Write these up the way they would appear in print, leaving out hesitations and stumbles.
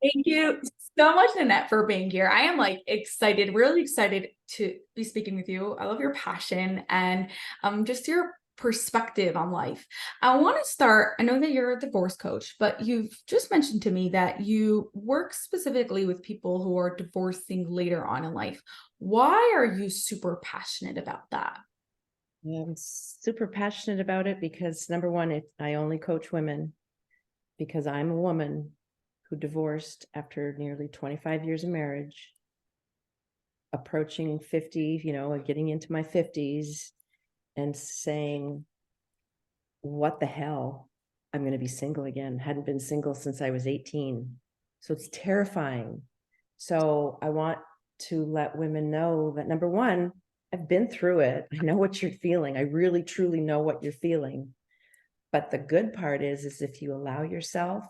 Thank you so much, Nanette, for being here. I am like excited, really excited to be speaking with you. I love your passion and just your perspective on life. I want to start. I know that you're a divorce coach, but you've just mentioned to me that you work specifically with people who are divorcing later on in life. Why are you super passionate about that? I'm super passionate about it because number one, I only coach women because I'm a woman who divorced after nearly 25 years of marriage, approaching 50, getting into my 50s and saying, what the hell? I'm going to be single again. Hadn't been single since I was 18. So it's terrifying. So I want to let women know that number one, I've been through it. I know what you're feeling. I really, truly know what you're feeling. But the good part is if you allow yourself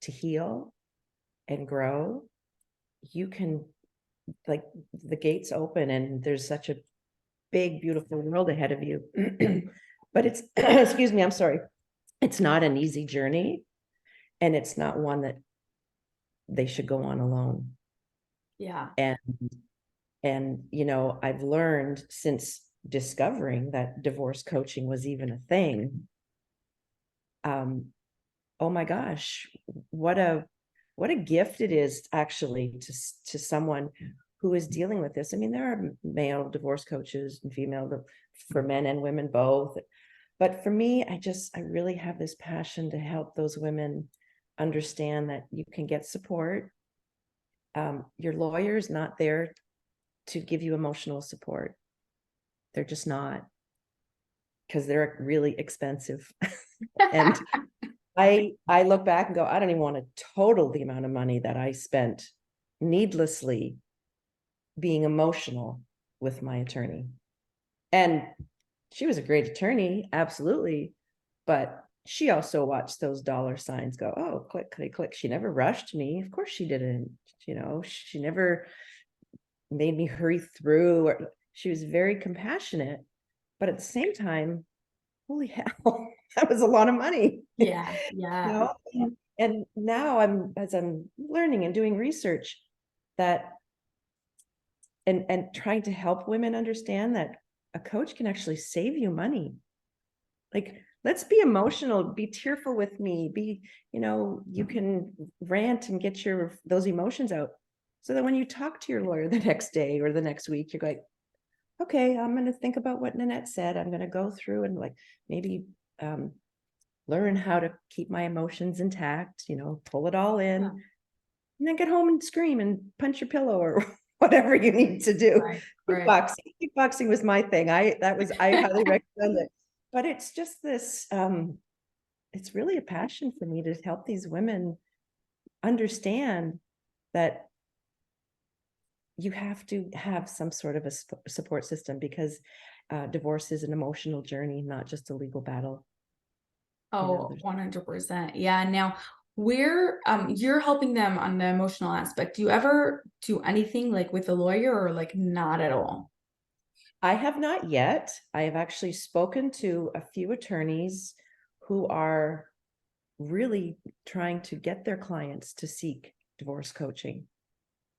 to heal and grow, you can, like, the gates open and there's such a big, beautiful world ahead of you. But it's, excuse me, I'm sorry. It's not an easy journey, and it's not one that they should go on alone. Yeah. And I've learned since discovering that divorce coaching was even a thing. Oh my gosh, what a gift it is actually to someone who is dealing with this. I mean, there are male divorce coaches and female for men and women both. But for me, I really have this passion to help those women understand that you can get support. Your lawyer's not there to give you emotional support. They're just not, because they're really expensive. And I look back and go, I don't even want to total the amount of money that I spent needlessly being emotional with my attorney. And she was a great attorney, absolutely. But she also watched those dollar signs go, oh, click, click, click. She never rushed me. Of course she didn't. She never made me hurry through. Or she was very compassionate. But at the same time, holy hell, that was a lot of money. Yeah. Yeah. And now as I'm learning and doing research, that and trying to help women understand that a coach can actually save you money. Like, let's be emotional, be tearful with me, you can rant and get those emotions out, so that when you talk to your lawyer the next day or the next week, you're like, okay, I'm going to think about what Nanette said. I'm going to go through and like maybe learn how to keep my emotions intact, pull it all in, Yeah. and then get home and scream and punch your pillow or whatever you need to do. Right. Right. Kickboxing was my thing. I highly recommend it. But it's just this, it's really a passion for me to help these women understand that you have to have some sort of a support system, because divorce is an emotional journey, not just a legal battle. Oh, 100%. Yeah. Now, we're you're helping them on the emotional aspect. Do you ever do anything like with a lawyer or like not at all? I have not yet. I have actually spoken to a few attorneys who are really trying to get their clients to seek divorce coaching,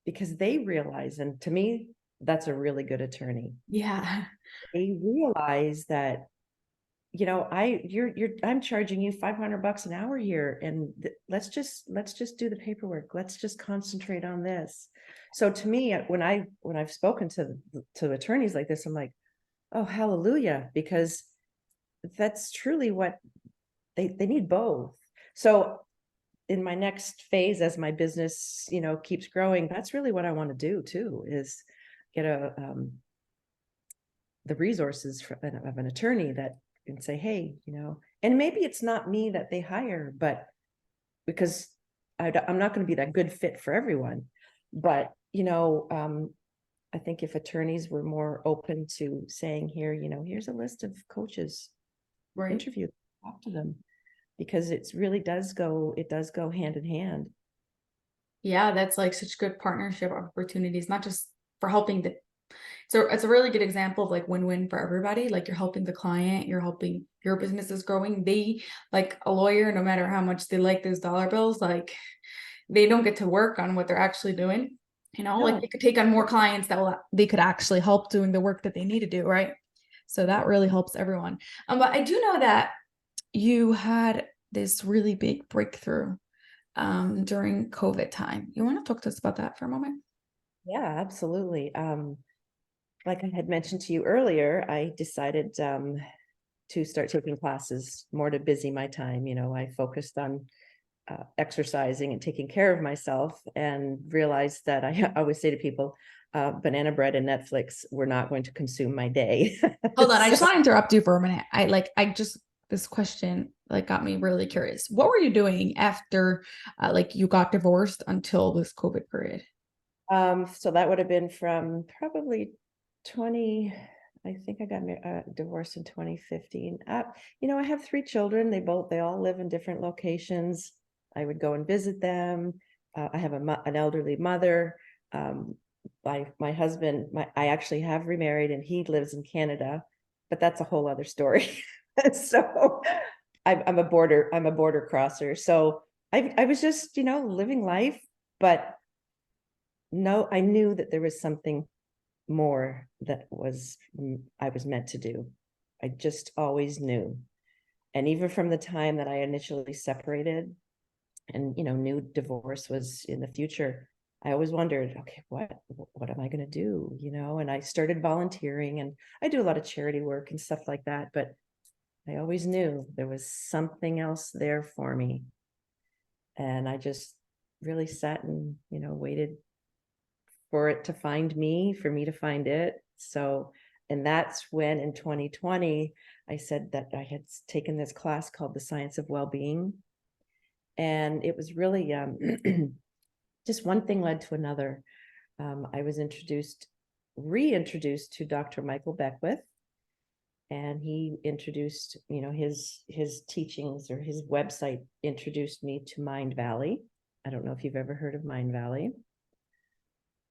because they realize, and to me, that's a really good attorney. Yeah. They realize that, I'm charging you $500 an hour here, and let's just do the paperwork. Let's just concentrate on this. So to me, when I've spoken to attorneys like this, I'm like, oh, hallelujah, because that's truly what they need, both. So in my next phase, as my business, keeps growing, that's really what I want to do too, is get the resources of an attorney that can say, hey, and maybe it's not me that they hire, but because I'm not going to be that good fit for everyone. But, I think if attorneys were more open to saying, here's a list of coaches, Right. interview, talk to them, because it does go hand in hand. Yeah, that's like such good partnership opportunities, not just for helping the so it's a really good example of like win-win for everybody. Like you're helping the client, you're helping your business is growing. They like a lawyer, no matter how much they like those dollar bills, like they don't get to work on what they're actually doing. Like No. they could take on more clients they could actually help doing the work that they need to do, right? So that really helps everyone. But I do know that you had this really big breakthrough during COVID time. You want to talk to us about that for a moment? Yeah, absolutely. Like I had mentioned to you earlier, I decided to start taking classes more to busy my time. I focused on exercising and taking care of myself, and realized that I always say to people, banana bread and Netflix were not going to consume my day. Hold on, I So, just want to interrupt you for a minute. This question like got me really curious. What were you doing after like you got divorced until this COVID period? so that would have been from probably 20, I think I got divorced in 2015. I have 3 children. They all live in different locations. I would go and visit them. I have an elderly mother. Um, my husband, I actually have remarried, and he lives in Canada, but that's a whole other story. So I'm a border crosser. So I was just, living life, but no, I knew that there was something more that I was meant to do. I just always knew. And even from the time that I initially separated and, knew divorce was in the future, I always wondered, okay, what am I going to do? And I started volunteering, and I do a lot of charity work and stuff like that, but I always knew there was something else there for me. And I just really sat and, waited for it to find me, for me to find it. So, and that's when in 2020, I said that I had taken this class called The Science of Well-Being. And it was really just one thing led to another. I was reintroduced to Dr. Michael Beckwith, and he introduced, his teachings, or his website introduced me to Mind Valley. I don't know if you've ever heard of Mind Valley.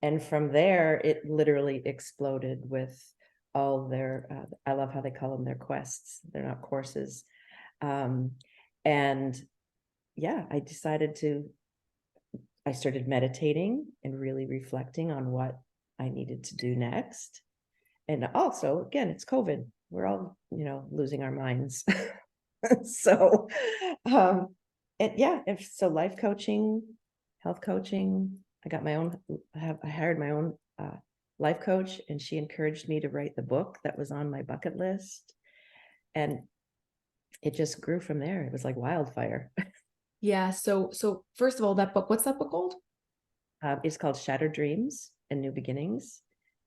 And from there, it literally exploded with all their, I love how they call them their quests. They're not courses. And yeah, I started meditating and really reflecting on what I needed to do next. And also, again, it's COVID. We're all, losing our minds. So, and yeah, so life coaching, health coaching. I hired my own life coach, and she encouraged me to write the book that was on my bucket list. And it just grew from there. It was like wildfire. Yeah. So first of all, that book, what's that book called? It's called Shattered Dreams and New Beginnings.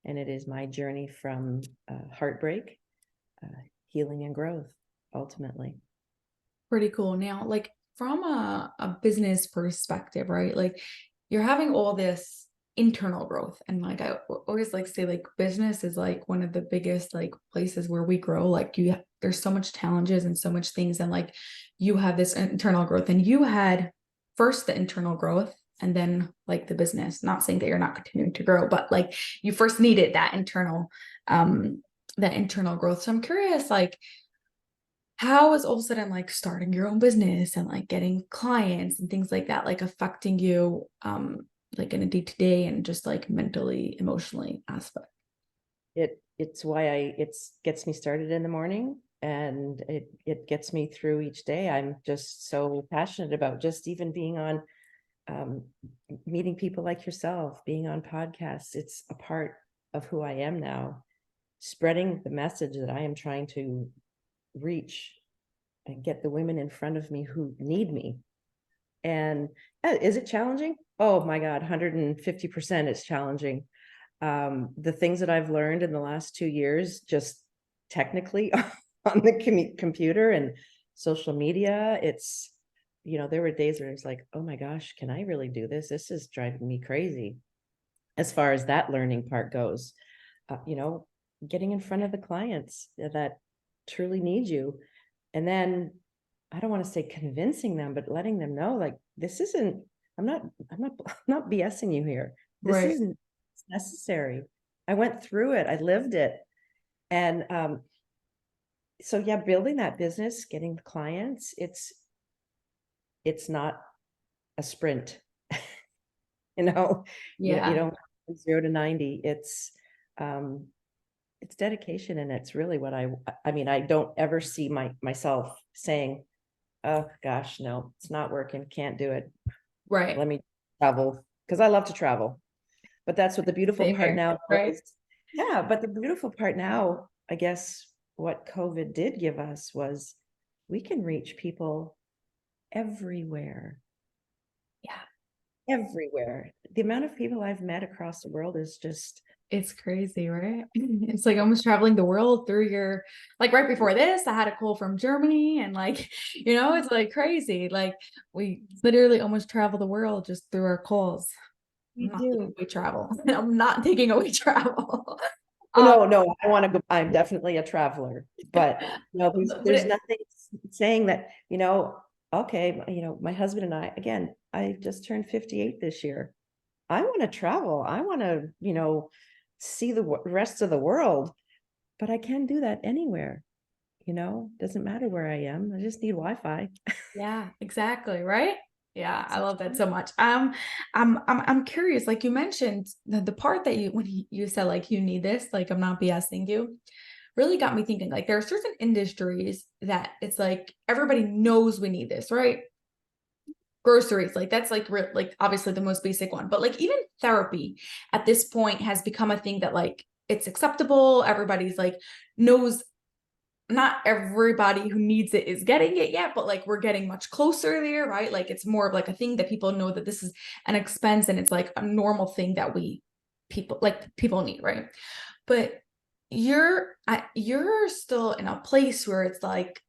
And it is my journey from heartbreak, healing, and growth, ultimately. Pretty cool. Now, like from a business perspective, right? Like you're having all this internal growth. And like I always like say, like business is like one of the biggest like places where we grow. Like there's so much challenges and so much things. And like you have this internal growth, and you had first the internal growth and then like the business. Not saying that you're not continuing to grow, but like you first needed that internal growth. So I'm curious, like, how is all of a sudden like starting your own business and like getting clients and things like that like affecting you like in a day-to-day and just like mentally, emotionally aspect? It's why it gets me started in the morning, and it gets me through each day. I'm just so passionate about just even being on, um, meeting people like yourself, being on podcasts. It's a part of who I am now, spreading the message that I am trying to reach and get the women in front of me who need me. And is it challenging? Oh my God, 150% it's challenging. The things that I've learned in the last 2 years, just technically on the computer and social media, it's, there were days where it's like, oh my gosh, can I really do this? This is driving me crazy. As far as that learning part goes, getting in front of the clients that truly need you. And then I don't want to say convincing them, but letting them know, like, this isn't, I'm not BSing you here. This Right. isn't necessary. I went through it. I lived it. And so yeah, building that business, getting the clients, it's not a sprint. you Yeah. don't 0 to 90. It's dedication, and it's really what I mean, I don't ever see myself saying, oh gosh, no, it's not working, can't do it. Right. Let me travel, because I love to travel. But that's what the beautiful Same part here. now Right. is. Yeah, but the beautiful part now, I guess what COVID did give us was we can reach people everywhere. Yeah. Everywhere. The amount of people I've met across the world is just, It's crazy, right? It's like almost traveling the world through your, like right before this, I had a call from Germany and like, it's like crazy. Like we literally almost travel the world just through our calls. I'm we not taking do. away travel. I'm not taking away travel. Oh, Um, no, I want to go. I'm definitely a traveler, but but there's nothing saying that, okay, my husband and I, again, I just turned 58 this year. I want to travel. I want to, see the rest of the world, but I can do that anywhere. Doesn't matter where I am. I just need Wi-Fi. yeah, exactly. Right. Yeah, I love that so much. I'm curious. Like you mentioned, the part that when you said like you need this, like I'm not BSing you, really got me thinking. Like there are certain industries that it's like everybody knows we need this, right? Groceries, like that's like obviously the most basic one, but like even therapy at this point has become a thing that like it's acceptable. Everybody's like knows, not everybody who needs it is getting it yet, but like we're getting much closer there, right? Like it's more of like a thing that people know that this is an expense and it's like a normal thing that people need, right? But you're still in a place where it's like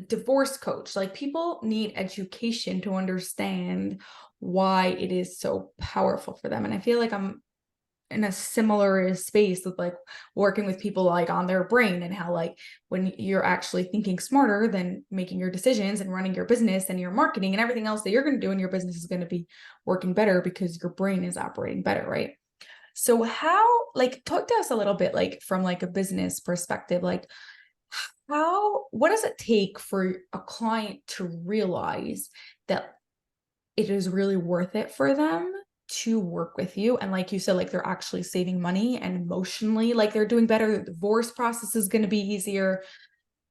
divorce coach, like people need education to understand why it is so powerful for them. And I feel like I'm in a similar space with like working with people like on their brain and how like when you're actually thinking smarter than making your decisions and running your business and your marketing and everything else that you're going to do in your business is going to be working better because your brain is operating better, right? So how, like, talk to us a little bit like from like a business perspective, like what does it take for a client to realize that it is really worth it for them to work with you? And like you said, like they're actually saving money and emotionally, like they're doing better. The divorce process is going to be easier.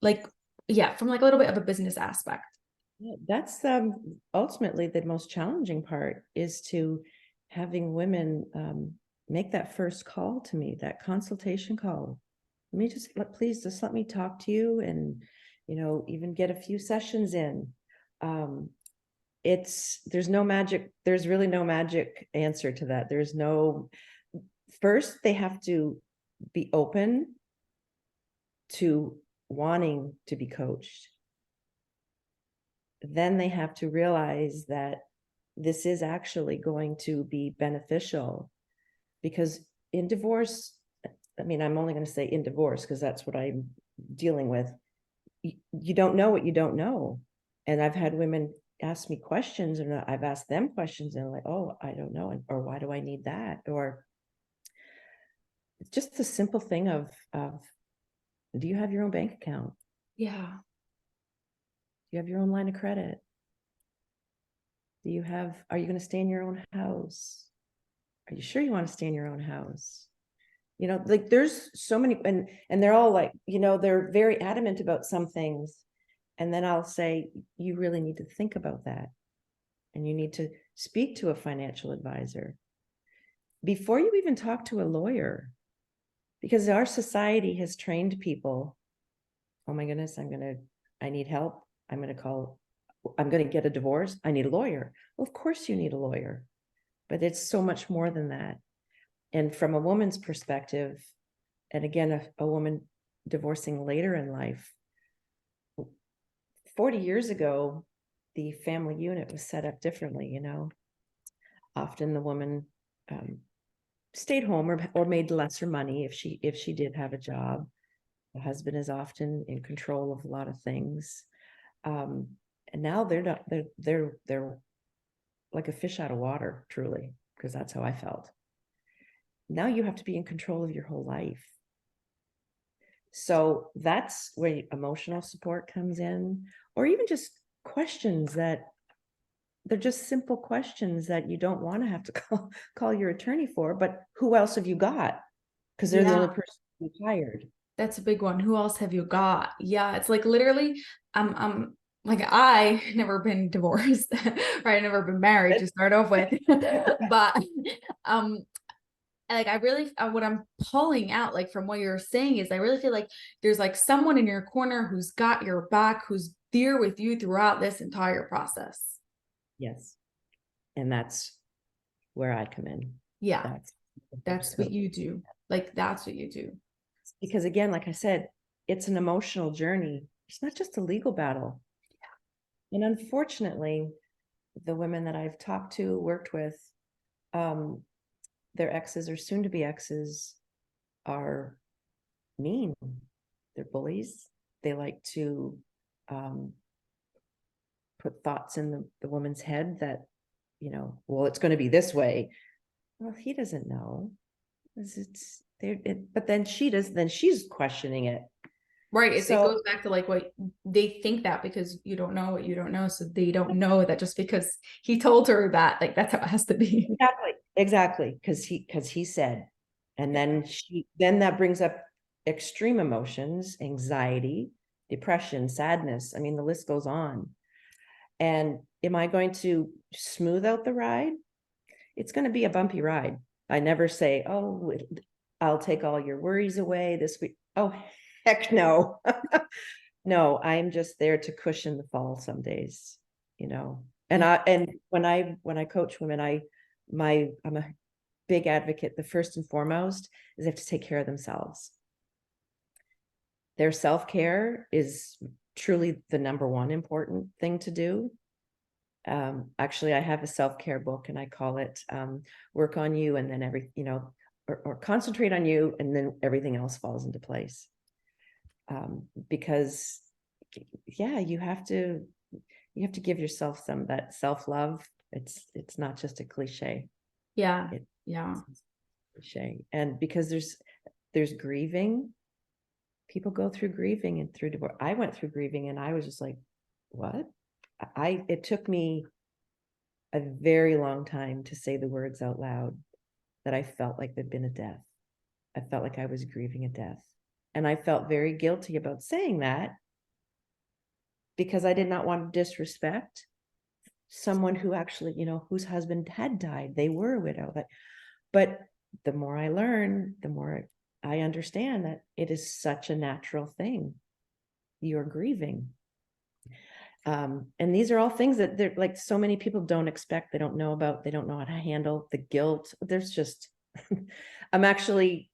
Like, yeah, from like a little bit of a business aspect. Yeah, that's ultimately the most challenging part, is to having women make that first call to me, that consultation call. Please just let me talk to you, and even get a few sessions in. There's no magic. There's really no magic answer to that. First they have to be open to wanting to be coached. Then they have to realize that this is actually going to be beneficial, because in divorce, I mean, I'm only going to say in divorce because that's what I'm dealing with. You don't know what you don't know. And I've had women ask me questions, and I've asked them questions, and like, oh, I don't know, or why do I need that? Or it's just the simple thing of do you have your own bank account? Yeah. Do you have your own line of credit? Are you going to stay in your own house? Are you sure you want to stay in your own house? Like there's so many, and they're all like, they're very adamant about some things. And then I'll say, you really need to think about that. And you need to speak to a financial advisor before you even talk to a lawyer, because our society has trained people. Oh my goodness, I need help. I'm going to get a divorce. I need a lawyer. Well, of course you need a lawyer, but it's so much more than that. And from a woman's perspective, and again, a woman divorcing later in life, 40 years ago, the family unit was set up differently. Often the woman stayed home or made lesser money if she did have a job. The husband is often in control of a lot of things. And now they're not, they're like a fish out of water, truly, because that's how I felt. Now you have to be in control of your whole life. So that's where emotional support comes in, or even just questions that they're just simple questions that you don't want to have to call your attorney for, but who else have you got? Because they're the only Yeah, person you hired. that's a big one. Who else have you got? Yeah, it's like literally, like I never been divorced, right? I never been married to start off with, but um, like I really, what I'm pulling out, like from what you're saying, is I really feel like there's like someone in your corner who's got your back, who's there with you throughout this entire process. Yes. And that's where I come in. Yeah, That's the divorce that's what coach. you do. Like that's what you do. Because again, like I said, it's an emotional journey. It's not just a legal battle. And unfortunately, the women that I've talked to, worked with, um, their exes or soon to be exes are mean. They're bullies. They like to put thoughts in the woman's head that, well, it's going to be this way. Well, he doesn't know. But then she does, then she's questioning it. Right. It So goes back to like what they think, that because you don't know what you don't know. So they don't know that just because he told her that, like, that's how it has to be. exactly, because he said, and Yeah. then that brings up extreme emotions, anxiety, depression, sadness. I mean, the list goes on. And am I going to smooth out the ride? It's going to be a bumpy ride. I never say, oh, I'll take all your worries away this week. Oh, heck no. No, I'm just there to cushion the fall some days, you know. And when I coach women, I'm a big advocate. The first and foremost is they have to take care of themselves. Their self-care is truly the number one important thing to do. Actually, I have a self-care book and I call it Work on You, and then or Concentrate on You, and then everything else falls into place. Because yeah, you have to give yourself some that self-love. It's not just a cliche. Yeah. It's Yeah. a cliche. And because there's grieving, people go through grieving and through divorce. I went through grieving and I was just like, what? It took me a very long time to say the words out loud that I felt like there'd been a death. I felt like I was grieving a death. And I felt very guilty about saying that because I did not want to disrespect someone who actually, whose husband had died. They were a widow. But the more I learn, the more I understand that it is such a natural thing. You're grieving. And these are all things that they're like, so many people don't expect, they don't know about, they don't know how to handle the guilt. There's just, I'm actually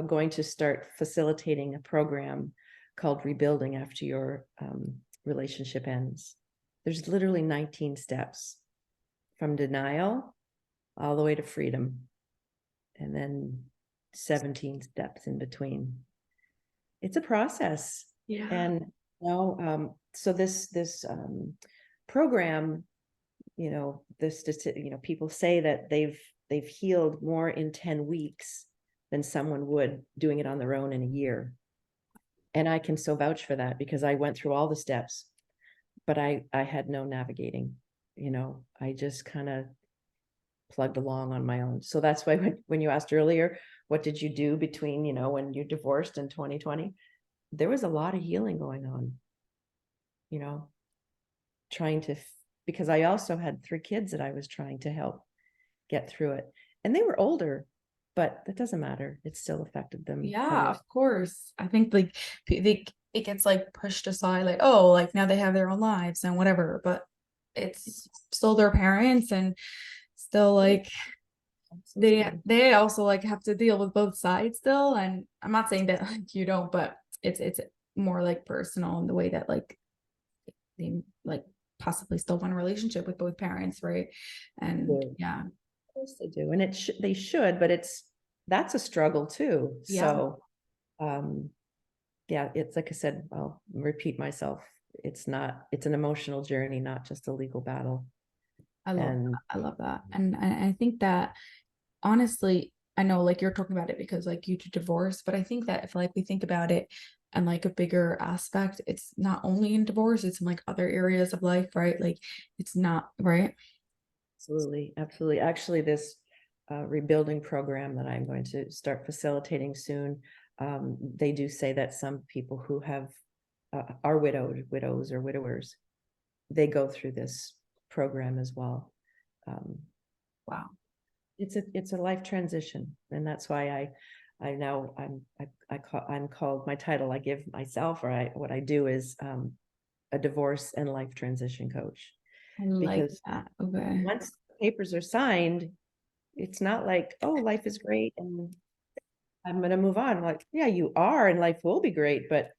going to start facilitating a program called Rebuilding After Your Relationship Ends. There's literally 19 steps from denial all the way to freedom, and then 17 steps in between. It's a process. Yeah. And so this program, people say that they've healed more in 10 weeks than someone would doing it on their own in a year. And I can so vouch for that because I went through all the steps, but I had no navigating. I just kind of plugged along on my own. So that's why when you asked earlier, what did you do between, when you divorced in 2020, there was a lot of healing going on, trying to, because I also had 3 kids that I was trying to help get through it. And they were older, but that doesn't matter. It still affected them. Yeah, of course. I think like it gets like pushed aside, like, oh, like now they have their own lives and whatever, but it's still their parents, and still like they also like have to deal with both sides still. And I'm not saying that like you don't, but it's more like personal in the way that like they like possibly still want a relationship with both parents, right? And yeah. Of course they do. And they should, but that's a struggle too. Yeah. So yeah, it's like I said, I'll repeat myself. It's an emotional journey, not just a legal battle. I love that. And I think that honestly, I know like you're talking about it because like you two divorced, but I think that if like we think about it, and like a bigger aspect. It's not only in divorce, it's in like other areas of life, right? Like it's not right. Absolutely, absolutely. Actually, this rebuilding program that I'm going to start facilitating soon, they do say that some people who have are widows or widowers, they go through this program as well. Um, Wow. it's a life transition, and that's why I now I'm called, my title I give myself, or what I do is a divorce and life transition coach, I like because that. Okay. once the papers are signed, it's not like, oh, life is great and I'm going to move on. Like, yeah, you are, and life will be great, but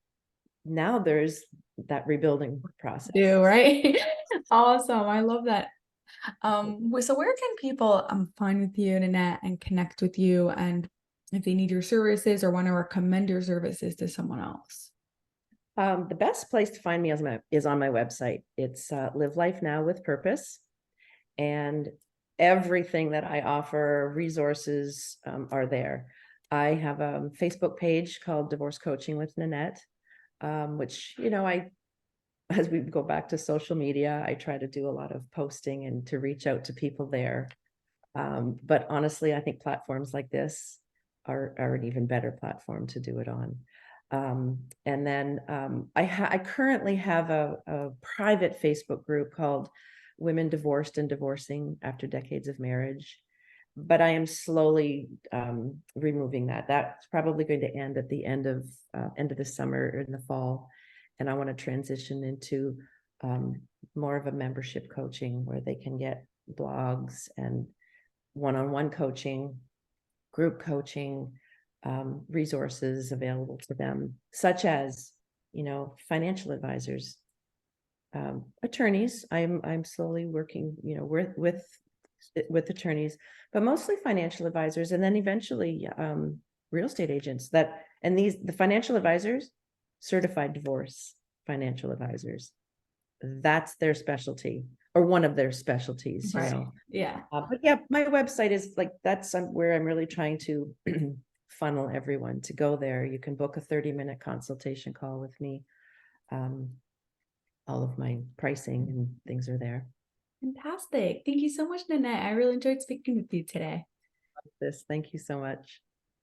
now there's that rebuilding process. Do right. Awesome. I love that. So where can people find with you, Nanette, and connect with you, and if they need your services or want to recommend your services to someone else? The best place to find me is on my website. It's Live Life Now with Purpose, and everything that I offer, resources are there. I have a Facebook page called Divorce Coaching with Nanette, which, as we go back to social media, I try to do a lot of posting and to reach out to people there. But honestly, I think platforms like this are an even better platform to do it on. And then I currently have a private Facebook group called Women Divorced and Divorcing After Decades of Marriage. But I am slowly removing that. That's probably going to end at the end of the summer or in the fall. And I want to transition into more of a membership coaching where they can get blogs and one-on-one coaching, group coaching, resources available to them, such as, financial advisors, attorneys. I'm slowly working, with attorneys, but mostly financial advisors, and then eventually real estate agents. The financial advisors, certified divorce financial advisors. That's their specialty, or one of their specialties, Right. Yeah. But yeah, my website is like, that's where I'm really trying to funnel everyone to go there. You can book a 30-minute consultation call with me. All of my pricing and things are there. Fantastic. Thank you so much, Nanette. I really enjoyed speaking with you today. Thank you so much.